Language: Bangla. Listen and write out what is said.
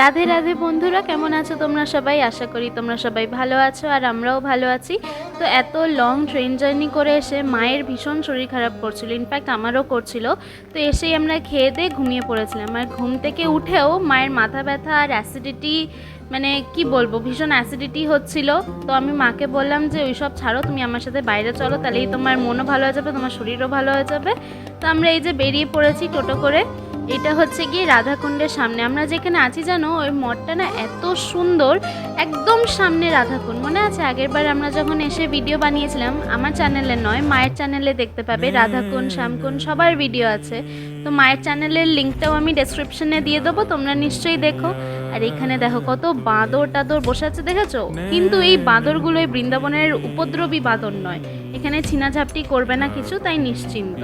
রাধে রাধে বন্ধুরা, কেমন আছো তোমরা সবাই? আশা করি তোমরা সবাই ভালো আছো আর আমরাও ভালো আছি। তো এত লং ট্রেন জার্নি করে এসে মায়ের ভীষণ শরীর খারাপ করছিল, ইনফ্যাক্ট আমারও করছিল। তো এসেই আমরা খেয়ে দিয়ে ঘুমিয়ে পড়েছিলাম, আর ঘুম থেকে উঠেও মায়ের মাথা ব্যথা আর অ্যাসিডিটি, মানে কি বলবো, ভীষণ অ্যাসিডিটি হচ্ছিল। তো আমি মাকে বললাম যে ওই সব ছাড়ো, তুমি আমার সাথে বাইরে চলো, তাহলেই তোমার মনও ভালো হয়ে যাবে, তোমার শরীরও ভালো হয়ে যাবে। তো আমরা এই যে বেরিয়ে পড়েছি টোটো করে। এটা হচ্ছে গিয়ে রাধাকুণ্ডের সামনে আমরা যেখানে আছি, জানো ওই মঠটা না এত সুন্দর, একদম সামনে রাধাকুণ্ড। মনে আছে আগেরবার আমরা যখন এসে ভিডিও বানিয়েছিলাম, আমার চ্যানেলে নয় মায়ের চ্যানেলে দেখতে পাবে, রাধাকুণ্ড শ্যামকুণ্ড সবার ভিডিও আছে। তো মায়ের চ্যানেলের লিঙ্কটাও আমি ডেসক্রিপশনে দিয়ে দেবো, তোমরা নিশ্চয়ই দেখো। আর এখানে দেখো কত বাঁদর টাদর বসে আছে, দেখেছো? কিন্তু এই বাঁদরগুলো এই বৃন্দাবনের উপদ্রবী বাঁদর নয়, এখানে ছিনাঝাপটি করবে না কিছু, তাই নিশ্চিন্ত।